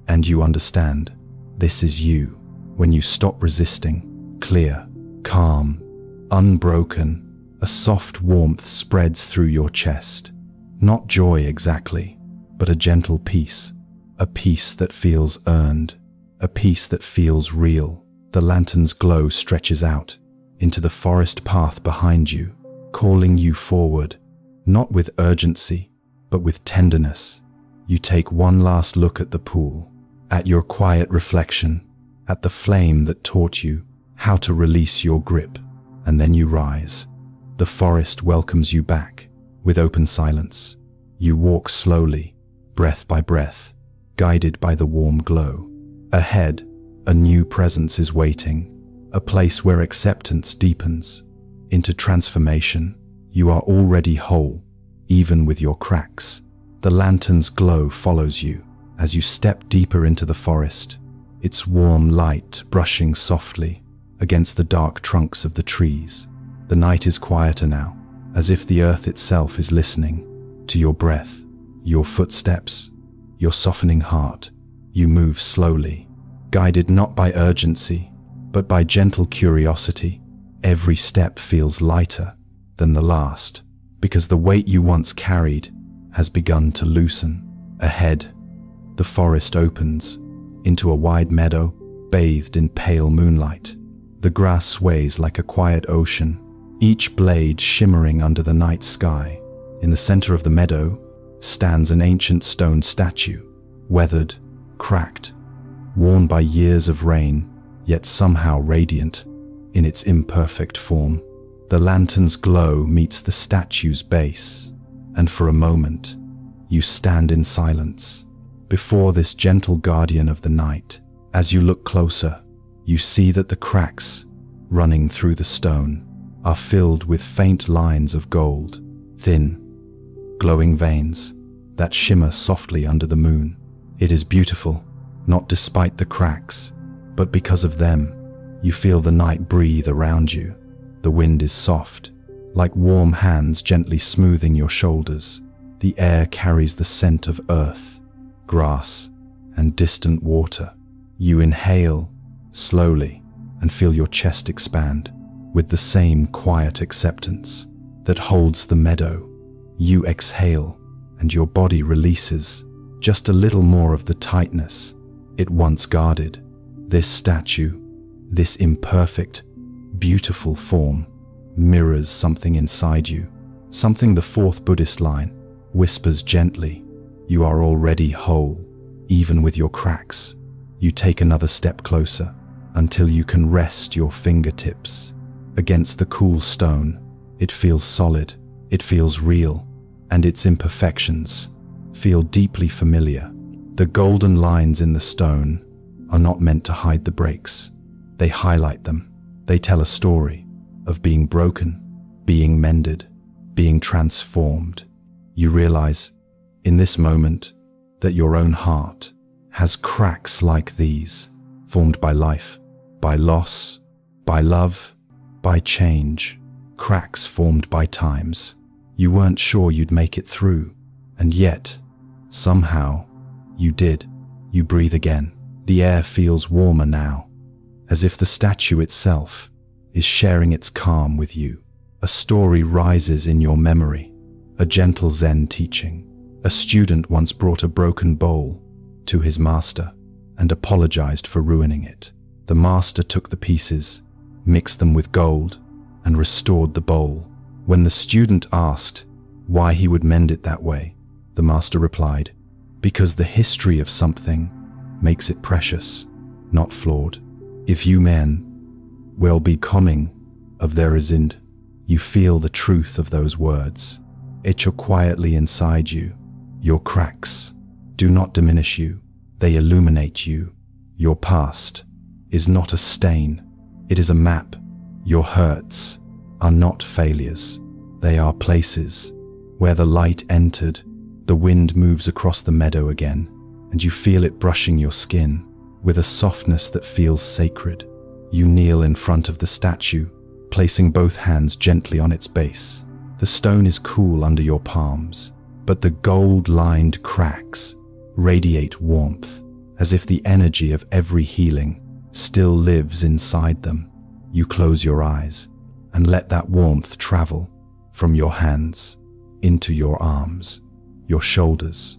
and you understand. This is you. When you stop resisting, clear, calm, unbroken, a soft warmth spreads through your chest. Not joy exactly, but a gentle peace. A peace that feels earned. A peace that feels real. The lantern's glow stretches out into the forest path behind you, calling you forward, not with urgency, but with tenderness. You take one last look at the pool, at your quiet reflection, at the flame that taught you how to release your grip, and then you rise. The forest welcomes you back with open silence. You walk slowly, breath by breath, guided by the warm glow. Ahead, a new presence is waiting, a place where acceptance deepens into transformation. You are already whole, even with your cracks. The lantern's glow follows you as you step deeper into the forest, its warm light brushing softly against the dark trunks of the trees. The night is quieter now, as if the earth itself is listening to your breath, your footsteps, your softening heart. You move slowly, guided not by urgency, but by gentle curiosity. Every step feels lighter than the last, because the weight you once carried has begun to loosen. Ahead, the forest opens into a wide meadow bathed in pale moonlight. The grass sways like a quiet ocean, each blade shimmering under the night sky. In the center of the meadow stands an ancient stone statue, weathered, cracked, worn by years of rain, yet somehow radiant in its imperfect form. The lantern's glow meets the statue's base, and for a moment, you stand in silence before this gentle guardian of the night. As you look closer, you see that the cracks running through the stone are filled with faint lines of gold, thin, glowing veins that shimmer softly under the moon. It is beautiful, not despite the cracks, but because of them. You feel the night breathe around you. The wind is soft, like warm hands gently smoothing your shoulders. The air carries the scent of earth, grass, and distant water. You inhale slowly and feel your chest expand with the same quiet acceptance that holds the meadow. You exhale and your body releases just a little more of the tightness it once guarded. This statue, this imperfect, beautiful form, mirrors something inside you, something the fourth Buddhist line whispers gently. You are already whole, even with your cracks. You take another step closer until you can rest your fingertips against the cool stone. It feels solid, it feels real, and its imperfections feel deeply familiar. The golden lines in the stone are not meant to hide the breaks. They highlight them. They tell a story of being broken, being mended, being transformed. You realize in this moment that your own heart has cracks like these, formed by life, by loss, by love, by change. Cracks formed by times you weren't sure you'd make it through, and yet, somehow, you did. You breathe again. The air feels warmer now, as if the statue itself is sharing its calm with you. A story rises in your memory, a gentle Zen teaching. A student once brought a broken bowl to his master and apologized for ruining it. The master took the pieces, mixed them with gold, and restored the bowl. When the student asked why he would mend it that way, the master replied, "Because the history of something makes it precious, not flawed. If you men will be coming of there is in." You feel the truth of those words. Echo quietly inside you. Your cracks do not diminish you, they illuminate you. Your past is not a stain, it is a map. Your hurts are not failures, they are places where the light entered. The wind moves across the meadow again, and you feel it brushing your skin with a softness that feels sacred. You kneel in front of the statue, placing both hands gently on its base. The stone is cool under your palms, but the gold-lined cracks radiate warmth, as if the energy of every healing still lives inside them. You close your eyes and let that warmth travel from your hands into your arms, your shoulders,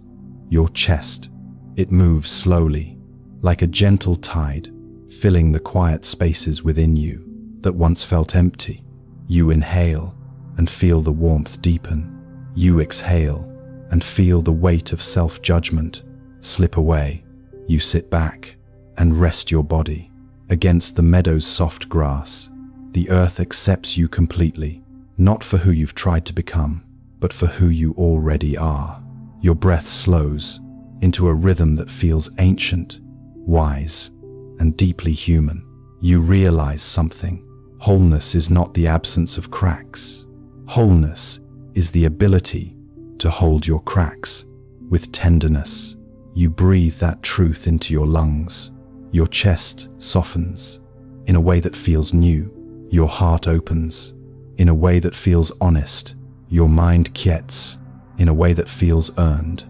your chest. It moves slowly, like a gentle tide, filling the quiet spaces within you that once felt empty. You inhale and feel the warmth deepen. You exhale and feel the weight of self-judgment slip away. You sit back and rest your body against the meadow's soft grass. The earth accepts you completely, not for who you've tried to become, but for who you already are. Your breath slows into a rhythm that feels ancient, wise, and deeply human. You realize something. Wholeness is not the absence of cracks. Wholeness is the ability to hold your cracks with tenderness. You breathe that truth into your lungs. Your chest softens in a way that feels new. Your heart opens in a way that feels honest. Your mind quiets in a way that feels earned.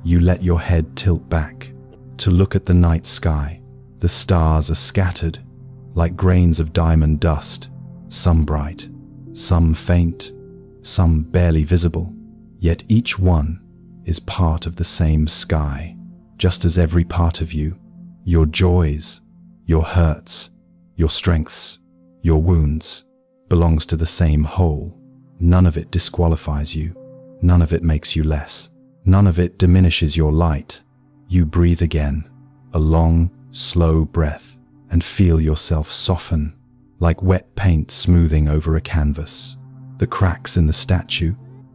You let your head tilt back to look at the night sky. The stars are scattered like grains of diamond dust, some bright, some faint, some barely visible, yet each one is part of the same sky, just as every part of you, your joys, your hurts, your strengths, your wounds, belongs to the same whole. None of it disqualifies you. None of it makes you less. None of it diminishes your light. You breathe again, a long, slow breath, and feel yourself soften, like wet paint smoothing over a canvas. The cracks in the statue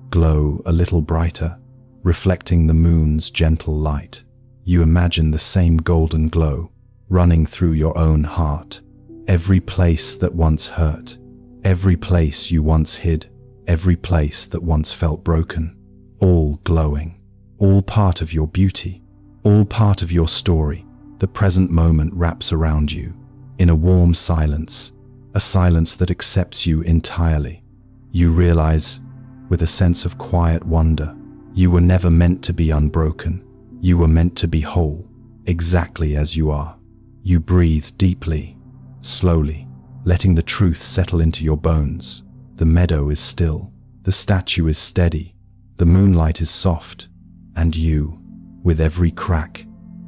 glow a little brighter, reflecting the moon's gentle light. You imagine the same golden glow running through your own heart. Every place that once hurt, every place you once hid, every place that once felt broken, all glowing, all part of your beauty, all part of your story. The present moment wraps around you in a warm silence, a silence that accepts you entirely. You realize, with a sense of quiet wonder, you were never meant to be unbroken. You were meant to be whole, exactly as you are. You breathe deeply, slowly, letting the truth settle into your bones. The meadow is still, the statue is steady, the moonlight is soft, and you, with every crack,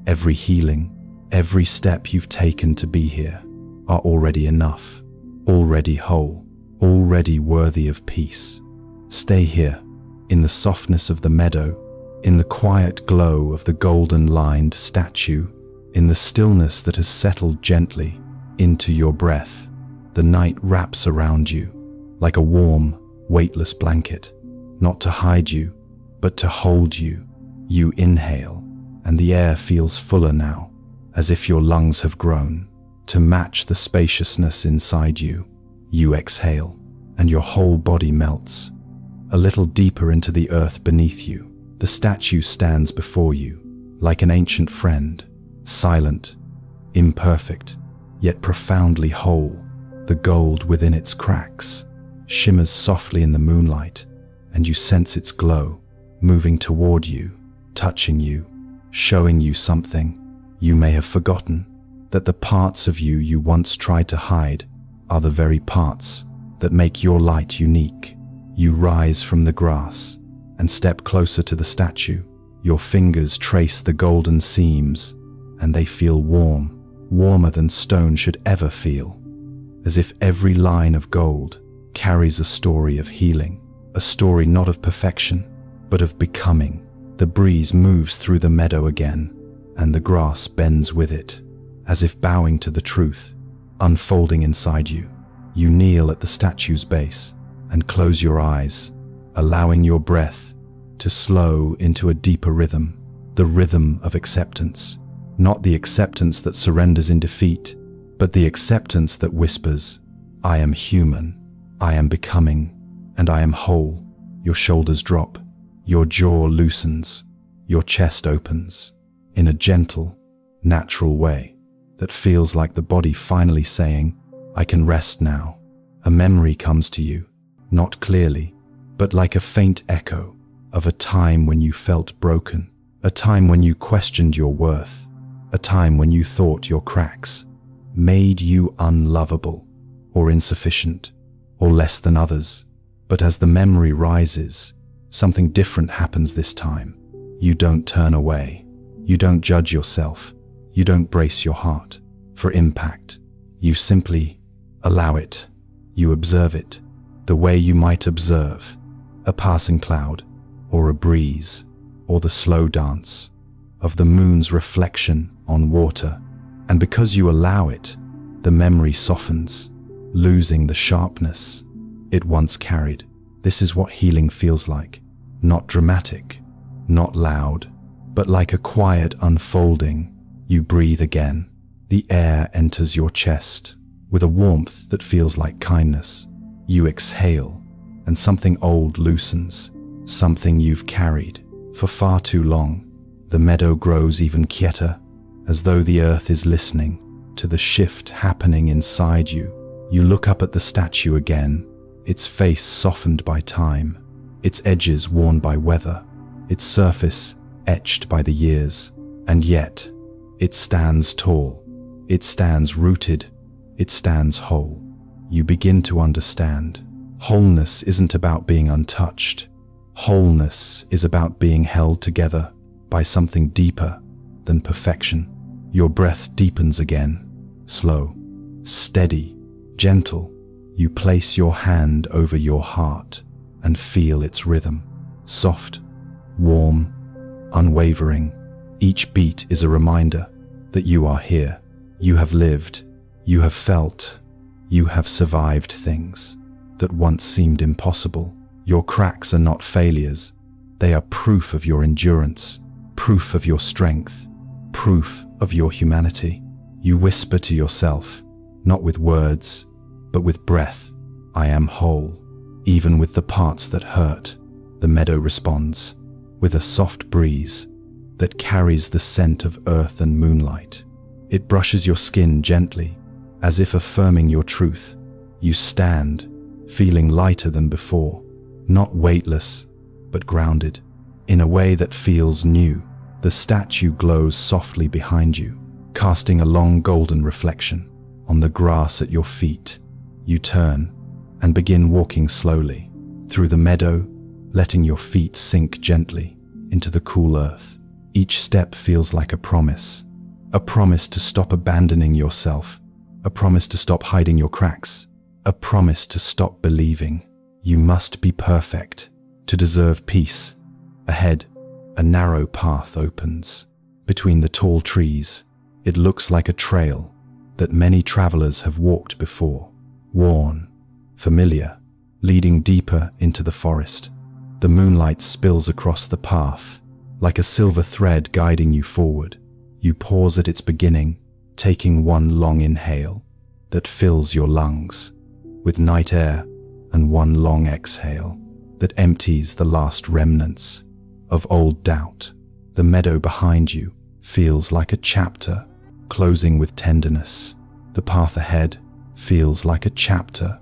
every healing, every step you've taken to be here, are already enough, already whole, already worthy of peace. Stay here, in the softness of the meadow, in the quiet glow of the golden-lined statue, in the stillness that has settled gently into your breath. The night wraps around you like a warm, weightless blanket, not to hide you, but to hold you. You inhale, and the air feels fuller now, as if your lungs have grown to match the spaciousness inside you. You exhale, and your whole body melts a little deeper into the earth beneath you. The statue stands before you like an ancient friend, silent, imperfect, yet profoundly whole. The gold within its cracks shimmers softly in the moonlight, and you sense its glow moving toward you, touching you, showing you something you may have forgotten, that the parts of you you once tried to hide are the very parts that make your light unique. You rise from the grass and step closer to the statue. Your fingers trace the golden seams, and they feel warm, warmer than stone should ever feel, as if every line of gold carries a story of healing, a story not of perfection, but of becoming. The breeze moves through the meadow again, and the grass bends with it, as if bowing to the truth, unfolding inside you. You kneel at the statue's base and close your eyes, allowing your breath to slow into a deeper rhythm, the rhythm of acceptance. Not the acceptance that surrenders in defeat, but the acceptance that whispers, "I am human, I am becoming, and I am whole." Your shoulders drop, your jaw loosens, your chest opens in a gentle, natural way that feels like the body finally saying, "I can rest now." A memory comes to you, not clearly, but like a faint echo of a time when you felt broken, a time when you questioned your worth, a time when you thought your cracks made you unlovable or insufficient or less than others. But as the memory rises, something different happens this time. You don't turn away. You don't judge yourself. You don't brace your heart for impact. You simply allow it. You observe it the way you might observe a passing cloud or a breeze or the slow dance of the moon's reflection on water. And because you allow it, the memory softens, losing the sharpness it once carried. This is what healing feels like. Not dramatic, not loud, but like a quiet unfolding. You breathe again. The air enters your chest with a warmth that feels like kindness. You exhale, and something old loosens, something you've carried for far too long. The meadow grows even quieter, as though the earth is listening to the shift happening inside you. You look up at the statue again, its face softened by time, its edges worn by weather, its surface etched by the years, and yet it stands tall, it stands rooted, it stands whole. You begin to understand. Wholeness isn't about being untouched. Wholeness is about being held together by something deeper than perfection. Your breath deepens again, slow, steady, gentle. You place your hand over your heart and feel its rhythm. Soft, warm, unwavering. Each beat is a reminder that you are here. You have lived, you have felt, you have survived things that once seemed impossible. Your cracks are not failures. They are proof of your endurance, proof of your strength, proof of your humanity. You whisper to yourself, not with words, but with breath, I am whole. Even with the parts that hurt, the meadow responds with a soft breeze that carries the scent of earth and moonlight. It brushes your skin gently, as if affirming your truth. You stand, feeling lighter than before, not weightless, but grounded, in a way that feels new. The statue glows softly behind you, casting a long golden reflection on the grass at your feet. You turn and begin walking slowly through the meadow, letting your feet sink gently into the cool earth. Each step feels like a promise to stop abandoning yourself, a promise to stop hiding your cracks, a promise to stop believing you must be perfect to deserve peace. Ahead, a narrow path opens between the tall trees. It looks like a trail that many travelers have walked before, worn, familiar, leading deeper into the forest. The moonlight spills across the path like a silver thread guiding you forward. You pause at its beginning, taking one long inhale that fills your lungs with night air, and one long exhale that empties the last remnants of old doubt. The meadow behind you feels like a chapter closing with tenderness. The path ahead feels like a chapter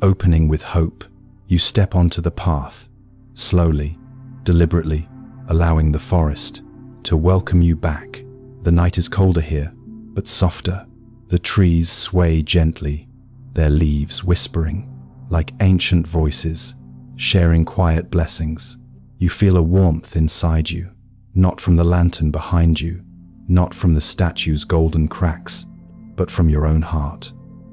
opening with hope. You step onto the path, slowly, deliberately, allowing the forest to welcome you back. The night is colder here, but softer. The trees sway gently, their leaves whispering like ancient voices, sharing quiet blessings. You feel a warmth inside you, not from the lantern behind you, not from the statue's golden cracks, but from your own heart.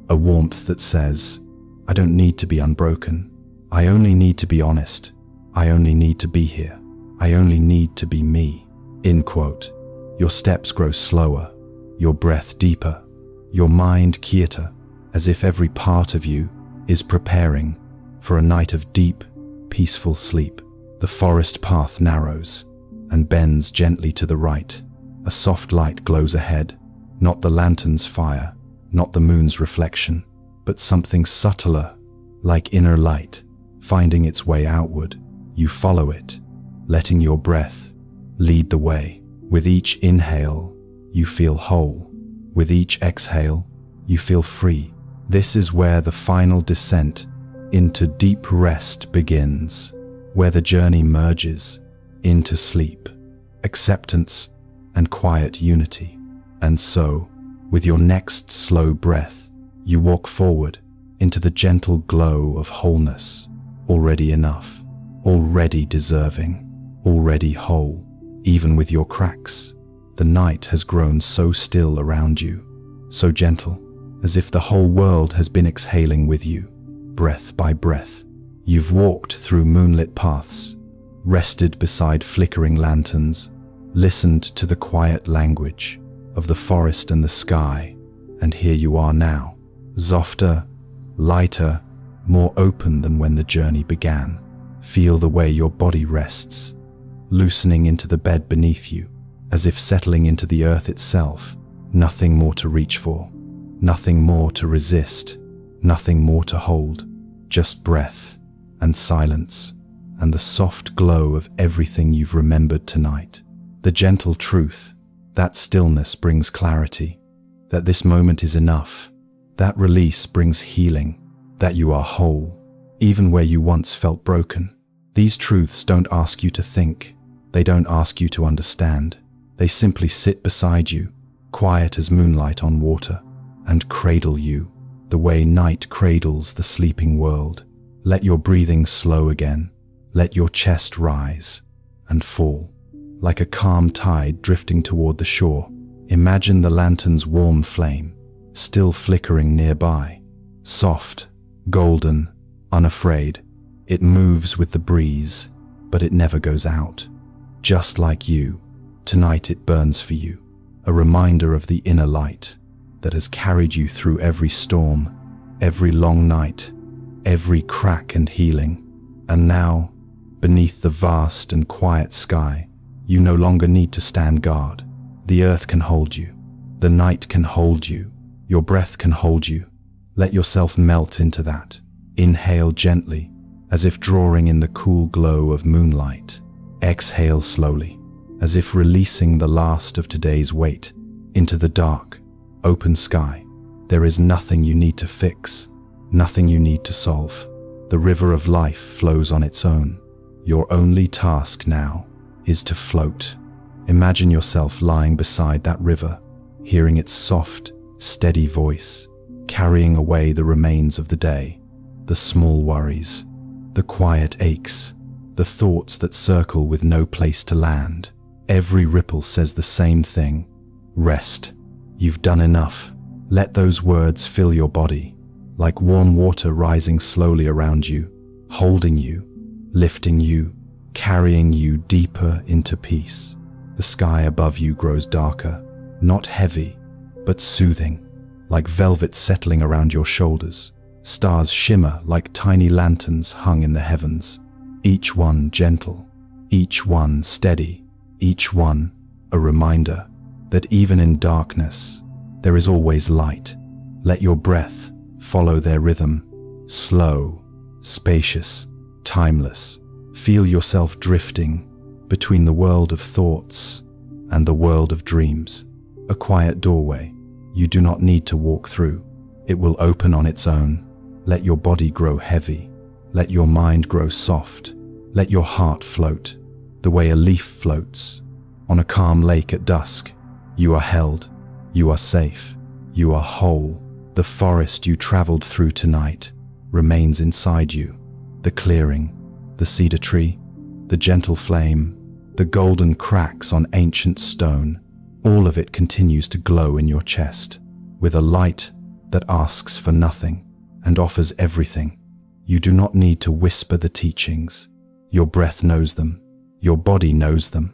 A warmth that says, I don't need to be unbroken. I only need to be honest. I only need to be here. I only need to be me. End quote. Your steps grow slower, your breath deeper, your mind quieter, as if every part of you is preparing for a night of deep, peaceful sleep. The forest path narrows and bends gently to the right. A soft light glows ahead, not the lantern's fire, not the moon's reflection, but something subtler, like inner light, finding its way outward. You follow it, letting your breath lead the way. With each inhale, you feel whole. With each exhale, you feel free. This is where the final descent into deep rest begins, where the journey merges into sleep, acceptance, and quiet unity. And so, with your next slow breath, you walk forward into the gentle glow of wholeness, already enough, already deserving, already whole. Even with your cracks, the night has grown so still around you, so gentle, as if the whole world has been exhaling with you, breath by breath. You've walked through moonlit paths, rested beside flickering lanterns, listened to the quiet language of the forest and the sky, and here you are now, softer, lighter, more open than when the journey began. Feel the way your body rests, loosening into the bed beneath you, as if settling into the earth itself. Nothing more to reach for, nothing more to resist, nothing more to hold, just breath and silence and the soft glow of everything you've remembered tonight. The gentle truth, that stillness brings clarity, that this moment is enough, that release brings healing, that you are whole, even where you once felt broken. These truths don't ask you to think, they don't ask you to understand, they simply sit beside you, quiet as moonlight on water, and cradle you, the way night cradles the sleeping world. Let your breathing slow again. Let your chest rise and fall, like a calm tide drifting toward the shore. Imagine the lantern's warm flame, still flickering nearby. Soft, golden, unafraid. It moves with the breeze, but it never goes out. Just like you, tonight it burns for you, a reminder of the inner light that has carried you through every storm, every long night, every crack and healing. And now, beneath the vast and quiet sky, you no longer need to stand guard. The earth can hold you. The night can hold you. Your breath can hold you. Let yourself melt into that. Inhale gently, as if drawing in the cool glow of moonlight. Exhale slowly, as if releasing the last of today's weight into the dark, open sky. There is nothing you need to fix, nothing you need to solve. The river of life flows on its own. Your only task now is to float. Imagine yourself lying beside that river, hearing its soft, steady voice, carrying away the remains of the day, the small worries, the quiet aches, the thoughts that circle with no place to land. Every ripple says the same thing: rest. You've done enough. Let those words fill your body, like warm water rising slowly around you, holding you, lifting you, carrying you deeper into peace. The sky above you grows darker, not heavy, but soothing, like velvet settling around your shoulders. Stars shimmer like tiny lanterns hung in the heavens, each one gentle, each one steady, each one a reminder that even in darkness, there is always light. Let your breath follow their rhythm, slow, spacious, timeless. Feel yourself drifting between the world of thoughts and the world of dreams. A quiet doorway you do not need to walk through. It will open on its own. Let your body grow heavy. Let your mind grow soft. Let your heart float the way a leaf floats on a calm lake at dusk. You are held. You are safe. You are whole. The forest you traveled through tonight remains inside you. The clearing, the cedar tree, the gentle flame, the golden cracks on ancient stone, all of it continues to glow in your chest with a light that asks for nothing and offers everything. You do not need to whisper the teachings. Your breath knows them. Your body knows them.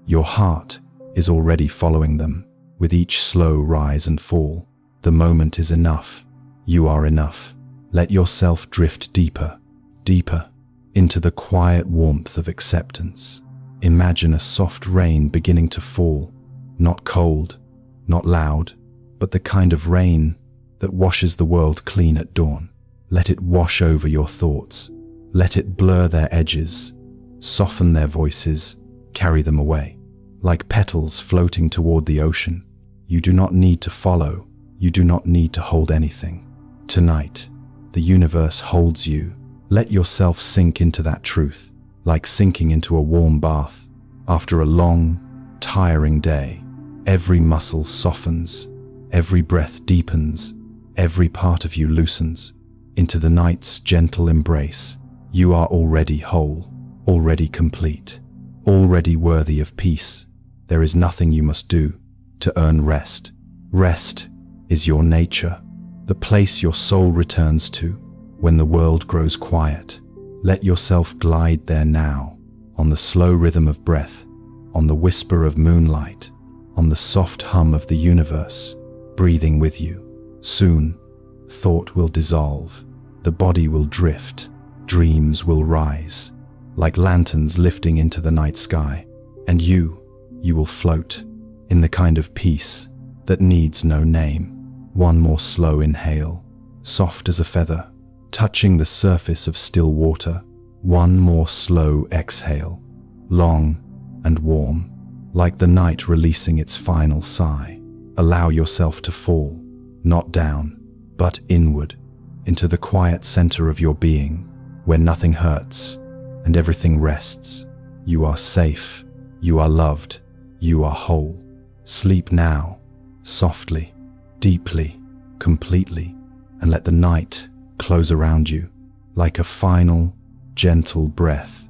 Your heart is already following them. With each slow rise and fall, the moment is enough. You are enough. Let yourself drift deeper, deeper, into the quiet warmth of acceptance. Imagine a soft rain beginning to fall, not cold, not loud, but the kind of rain that washes the world clean at dawn. Let it wash over your thoughts. Let it blur their edges, soften their voices, carry them away. Like petals floating toward the ocean, you do not need to follow. You do not need to hold anything. Tonight, the universe holds you. Let yourself sink into that truth, like sinking into a warm bath. After a long, tiring day, every muscle softens, every breath deepens, every part of you loosens. Into the night's gentle embrace, you are already whole, already complete, already worthy of peace. There is nothing you must do to earn rest. Rest is your nature, the place your soul returns to when the world grows quiet. Let yourself glide there now, on the slow rhythm of breath, on the whisper of moonlight, on the soft hum of the universe, breathing with you. Soon, thought will dissolve, the body will drift, dreams will rise, like lanterns lifting into the night sky, and you will float in the kind of peace that needs no name. One more slow inhale, soft as a feather, touching the surface of still water. One more slow exhale, long and warm, like the night releasing its final sigh. Allow yourself to fall, not down, but inward, into the quiet center of your being, where nothing hurts and everything rests. You are safe, you are loved, you are whole. Sleep now, softly, deeply, completely, and let the night close around you like a final, gentle breath